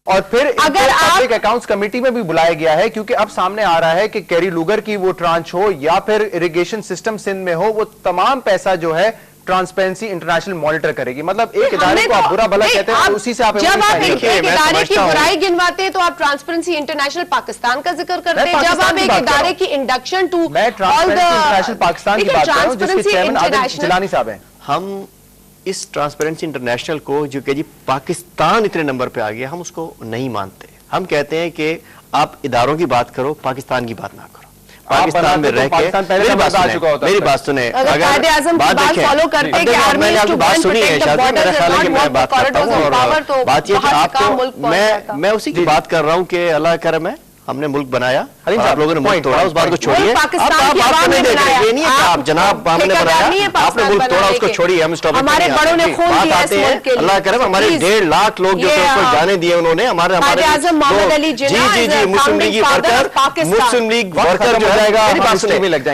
और फिर अगर पब्लिक अकाउंट्स कमेटी में भी बुलाया गया है, क्योंकि अब सामने आ रहा है कि कैरी लूगर की वो ट्रांच हो या फिर इरिगेशन सिस्टम सिंध में हो, वो तमाम पैसा जो है ट्रांसपेरेंसी इंटरनेशनल मॉनिटर करेगी। मतलब एक इदारे को आप बुरा भला कहते हैं, उसी से आप जब आप एक इदारे की बुराई गिनवाते हैं तो आप ट्रांसपेरेंसी इंटरनेशनल पाकिस्तान का जिक्र करते हैं। जब आप एक इदारे की इंडक्शन टू मैं ट्रांसपेरेंसी इंटरनेशनल पाकिस्तान की बात कर रहा हूं, जिसके चेयरमैन आदिल जिलानी साहब हैं। हम इस ट्रांसपेरेंसी इंटरनेशनल को जो कि जी पाकिस्तान इतने नंबर पे आ गया, हम उसको नहीं मानते। हम कहते हैं कि आप इदारों की बात करो, पाकिस्तान की बात ना करो। पाकिस्तान में रह के मेरी बात सुने, अगर बात फॉलो करते कि मैंने आपकी बात सुनी है, शायद मेरा ख्याल है कि मैं बात करता हूँ और बात ये कि आपको मैं उसी की बात कर रहा हूँ कि अल्लाह करम है, हमने मुल्क बनाया, आप लोगों ने मुल्क तोड़ा, उस बात को छोड़िए। आप नहीं देख रहे, ये नहीं है आप जनाब हमने बनाया, आपने मुल्क तोड़ा, उसको छोड़िए। हम हमारे बड़ों ने खून दिया आते हैं, अल्लाह करे हमारे 1.5 लाख लोग जो उसको जाने दिए उन्होंने, हमारे जी मुस्लिम लीग वर्कर जो जाएगा।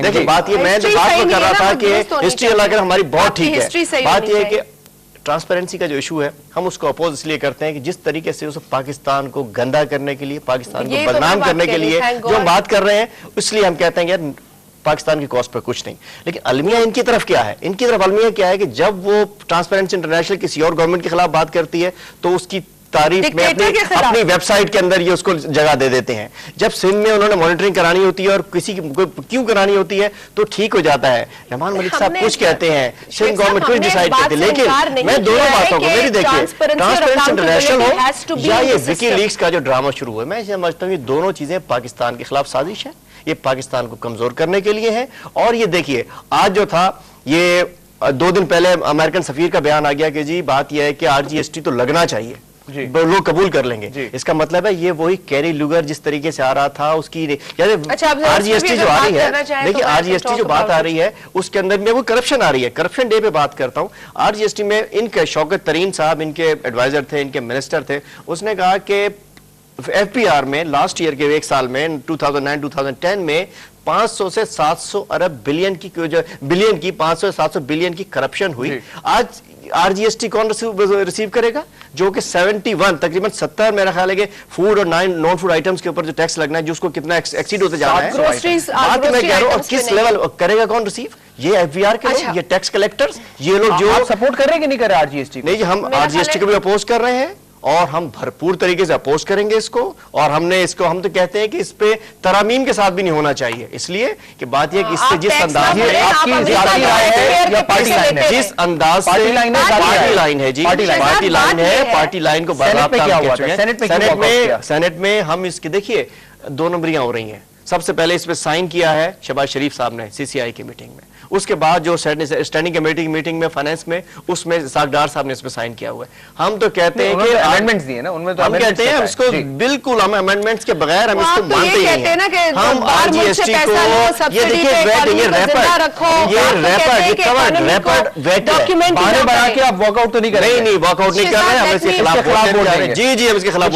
देखिए बात ये, मैं जो बात कर रहा था कि हिस्ट्री अल्लाह करे हमारी बहुत ठीक है। बात ये है कि ट्रांसपेरेंसी का जो इशू है, हम उसको अपोज इसलिए करते हैं कि जिस तरीके से उस पाकिस्तान को गंदा करने के लिए, पाकिस्तान को बदनाम करने के लिए जो हम बात कर रहे हैं, इसलिए हम कहते हैं कि यार पाकिस्तान की कॉस्ट पर कुछ नहीं। लेकिन अलमिया इनकी तरफ क्या है, इनकी तरफ अलमिया क्या है कि जब वो ट्रांसपेरेंसी इंटरनेशनल किसी और गवर्नमेंट के खिलाफ बात करती है तो उसकी तारीफ में अपनी वेबसाइट के अंदर ये उसको जगह दे देते हैं। जब सिंध में उन्होंने मॉनिटरिंग करानी होती है और किसी की क्यों करानी होती है तो ठीक हो जाता है। रहमान मलिक साहब कुछ कहते हैं, सिंध गवर्नमेंट कुछ डिसाइड करती है। लेकिन मैं दोनों बातों को, मेरी देखिए ट्रांसपेरेंसी इंटरनेशनल हो या ये विकी लीक्स का जो ड्रामा शुरू हुआ, मैं समझता हूँ ये दोनों चीजें पाकिस्तान के खिलाफ साजिश है, ये पाकिस्तान को कमजोर करने के लिए है। और ये देखिए आज जो था, ये 2 दिन पहले अमेरिकन सफीर का बयान आ गया कि जी बात यह है कि RGST तो लगना चाहिए, लोग कबूल कर लेंगे। इसका मतलब है ये वही कैरी लूगर जिस तरीके से आ रहा था उसकी RGST जो आ रही है, देखिए RGST जो बात आ रही है उसके अंदर में वो करप्शन आ रही है। करप्शन डे पे बात करता हूँ, RGST में इनके शौकत तरीन साहब इनके एडवाइजर थे, इनके मिनिस्टर थे, उसने कहा कि FPR में लास्ट ईयर के एक साल में 2009-2010 में 500 से 700 अरब बिलियन की 500 से 700 बिलियन की करप्शन हुई। आज RGST कौन रिसीव करेगा? जो कि 71 तकरीबन 70 मेरा ख्याल है कि फूड और नॉन फूड आइटम्स के ऊपर जो टैक्स लगना है, जो उसको कितना एक्सीड होते जा रहा है। बात मैं कह रहा हूँ, और किस लेवल करेगा कौन रिसीव? ये FBR के लोग, ये टैक्स कलेक्टर्स, ये लोग जो आप सपोर्ट कर रहे हैं कि नहीं कर रहे RGST? नहीं, हम RGST को भी अपोज कर रहे हैं और हम भरपूर तरीके से अपोज करेंगे इसको। और हमने इसको, हम तो कहते हैं कि इस पे तरामीम के साथ भी नहीं होना चाहिए, इसलिए कि बात यह कि इससे जिस अंदाज से जिस अंदाज से पार्टी लाइन है जी, पार्टी लाइन को सेनेट में हम इसके देखिए 2 नंबरियां हो रही हैं। सबसे पहले इस पे साइन किया है शहबाज शरीफ साहब ने CCI की मीटिंग में, उसके बाद जो स्टैंडिंग कमेटी की मीटिंग में फाइनेंस में, उसमें इसाक डार साहब ने इस पे साइन किया हुआ है। हम तो कहते हैं कि अमेंडमेंट्स दिए ना, उनमें तो हम कहते हैं उसको बिल्कुल, हम अमेंडमेंट्स के बगैर हम इसको मानते ही नहीं। हम RGST को ये देखिए बना के आप वॉकआउट तो नहीं कर रहे? नहीं, वॉकआउट नहीं कर रहे, हम इसके खिलाफ वोट कर रहे हैं। जी हम इसके खिलाफ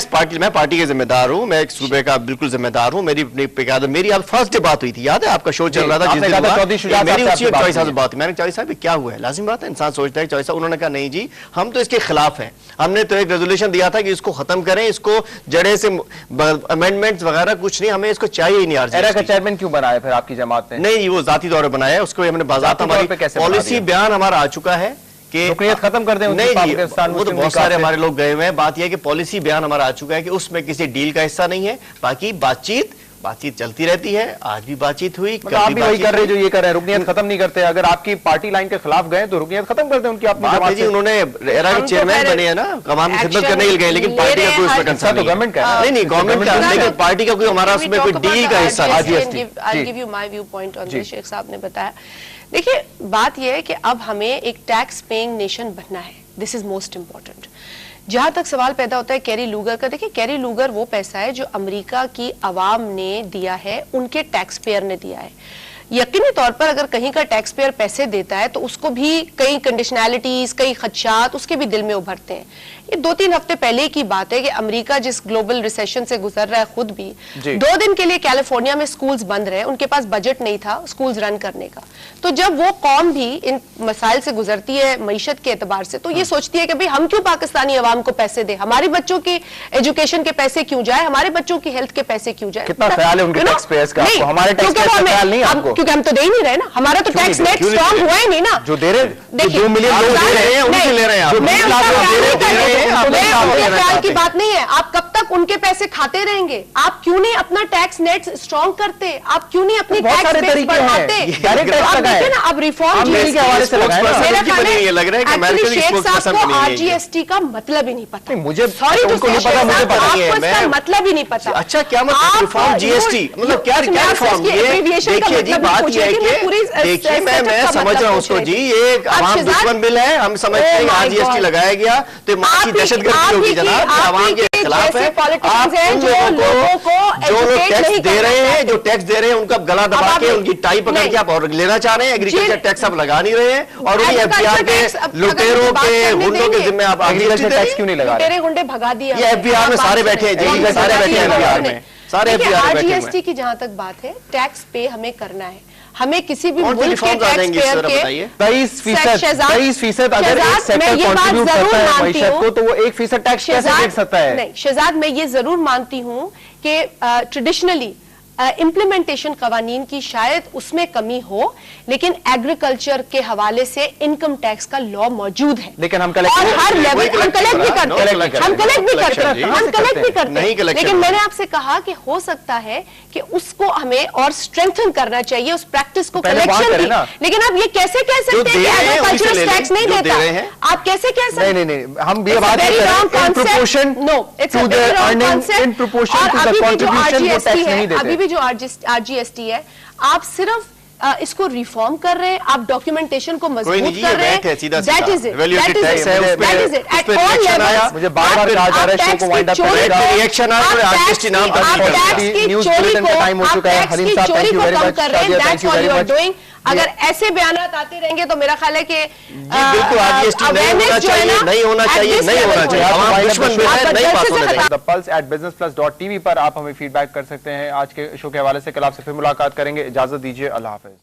पार्टी, मैं पार्टी के जिम्मेदार हूँ, मैं एक सूबे का बिल्कुल जिम्मेदार हूँ। मेरी अब फर्स्ट डे बात हुई थी, याद है आपका शो चल रहा था जिस दिन मेरी उसी चौधरी साहब से बात हुई। मैंने चौधरी साहब क्या हुआ है, लाजिम बात है, इंसान सोचता है चौधरी साहब। उन्होंने कहा नहीं जी हम तो इसके खिलाफ हैं, हमने तो एक रेजोल्यूशन दिया था कि इसको खत्म करें, इसको जड़े से अमेंडमेंट्स वगैरह कुछ नहीं, हमें इसको चाहिए ही नहीं। एरा का चेयरमैन क्यों बनाया फिर आपकी जमात ने? नहीं, वो जाती तौर पर बनाया, उसको हमने बाज़ाब्ता हमारी पॉलिसी बयान हमारा आ चुका है कि रुकनियत खत्म कर दें। नहीं पाकिस्तान, वो तो बहुत सारे हमारे लोग गए हुए हैं। बात यह है कि पॉलिसी बयान हमारा आ चुका है कि उसमें किसी डील का हिस्सा नहीं है, बाकी बातचीत चलती रहती है। आज भी बातचीत हुई, आप भी वही कर रहे जो ये कर रहे हैं, रुकनियत खत्म नहीं करते। अगर आपकी पार्टी लाइन के खिलाफ गए तो रुकनियत खत्म करते हैं उनकी। अपनी जी उन्होंने एरा के चेयरमैन बने हैं ना, कमाम की खिदमत करने के लिए गए, लेकिन पार्टी का कोई उसमें कंसर्न नहीं। गवर्नमेंट का नहीं गवर्नमेंट का, लेकिन पार्टी का कोई हमारा उसमें कोई डील का हिस्सा नहीं। I'll give you my viewpoint on this, Sheikh साहब ने बताया। देखिए बात यह है कि अब हमें एक टैक्स पेइंग नेशन बनना है, दिस इज मोस्ट इंपॉर्टेंट। जहां तक सवाल पैदा होता है कैरी लूगर का, देखिए कैरी लूगर वो पैसा है जो अमेरिका की आवाम ने दिया है, उनके टैक्स पेयर ने दिया है। यकीनी तौर पर अगर कहीं का टैक्स पेयर पैसे देता है तो उसको भी कई कंडीशनैलिटीज, कई खदशात उसके भी दिल में उभरते हैं। ये 2-3 हफ्ते पहले की बात है कि अमेरिका जिस ग्लोबल रिसेशन से गुजर रहा है खुद भी 2 दिन के लिए कैलिफोर्निया में स्कूल्स बंद रहे, उनके पास बजट नहीं था स्कूल्स रन करने का। तो जब वो कौम भी इन मसाइल से गुजरती है मईशत के एतबार से, तो ये सोचती है कि भाई हम क्यों पाकिस्तानी अवाम को पैसे दें, हमारे बच्चों की एजुकेशन के पैसे क्यों जाए, हमारे बच्चों की हेल्थ के पैसे क्यों जाए। कितना ख्याल है उनके टैक्स पेयर्स का आपको? हमारे टैक्स पेयर्स का ख्याल नहीं आपको? क्योंकि हम तो दे ही नहीं रहे ना, हमारा तो टैक्स नेट स्ट्रांग हुआ ही नहीं ना। जो दे रहे 2 मिलियन लोग दे रहे हैं, उनसे ले रहे हैं ख्याल की बात नहीं है। आप कब तक उनके पैसे खाते रहेंगे? आप क्यों नहीं अपना टैक्स नेट स्ट्रांग करते? आप क्यों नहीं अपनी टैक्स बेस बढ़ाते? अब रिफॉर्म शेख साहब को आरजीएसटी का मतलब ही नहीं पता। मुझे उनको नहीं पता, मुझे पता नहीं है, इसका मतलब ही नहीं पता। अच्छा क्या मतलब रिफॉर्म जीएसटी मतलब क्या रिफॉर्म? देखिए जी बात ये है कि देखिए मैं समझ रहा हूँ उसको जी, ये एक आवाम दुश्मन बिल है, हम समझते हैं कि आरजीएसटी लगाया गया तो मासी दहशतगर्दी होगी जनाब, आवाम के खिलाफ है। आप उन लोगों को जो लोग टैक्स दे रहे हैं, जो टैक्स दे रहे हैं उनका गला दबा के उनकी टाई पकड़ के आप और लेना चाह रहे हैं। एग्रीकल्चर टैक्स आप लगा नहीं रहे हैं और उन्हीं एफबीआर के लुटेरों के गुंडों के जिम्मे आप एग्रीकल्चर टैक्स क्यों नहीं लगा रहे? लुटेरे गुंडे भगा दिया। ये एफबीआर में सारे बैठे हैं जी, सारे बैठे हैं एफबीआर में, सारे एफबीआर में बैठे हैं। आरजीएसटी की जहां तक बात है, टैक्स पे हमें करना है, हमें किसी भी मुल्क के टैक्स पेयर के 23% अगर एक सेक्टर कंट्रीब्यूट करता है मईशत को, तो वो 1% टैक्स कैसे दे सकता है? नहीं शहजाद, मैं ये जरूर मानती हूं कि ट्रेडिशनली इम्प्लीमेंटेशन कवानीन की शायद उसमें कमी हो, लेकिन एग्रीकल्चर के हवाले से इनकम टैक्स का लॉ मौजूद है। लेकिन हम और हर लेवल हम कलेक्ट भी करते हैं, लेकिन मैंने आपसे कहा कि हो सकता है कि उसको हमें और स्ट्रेंथन करना चाहिए, उस प्रैक्टिस को, कलेक्शन की। लेकिन आप ये कैसे कह सकते हैं कि एग्रीकल्चर टैक्स नहीं देता? आप कैसे कह सकते हैं? नहीं, हम भी बात कर रहे हैं in proportion to the earning, in proportion to the contribution वो टैक्स नहीं देते। अभी भी जो आरजीएसटी है, आप सिर्फ इसको रिफॉर्म कर रहे हैं, आप डॉक्यूमेंटेशन को मजबूत कर रहे हैं। That is it. मुझे बार-बार कहा जा रहा है शो को वाइंड अप करेगा, रिएक्शन आ रहा है आरजीएसटी नाम का न्यूज़ बुलेटिन का टाइम हो चुका है। हलीम साहब thank you very much, thank you very much. अगर ऐसे बयानात आते रहेंगे तो मेरा ख्याल है कि बिल्कुल आरजीएसटी नहीं होना चाहिए, नहीं होना चाहिए, नहीं होना चाहिए। आवाम दुश्मन बिल है, नहीं पास होना चाहिए। द पल्स @businessplus.tv पर आप हमें फीडबैक कर सकते हैं। आज के शो के हवाले से कल आपसे फिर मुलाकात करेंगे। इजाजत दीजिए, अल्लाह हाफिज।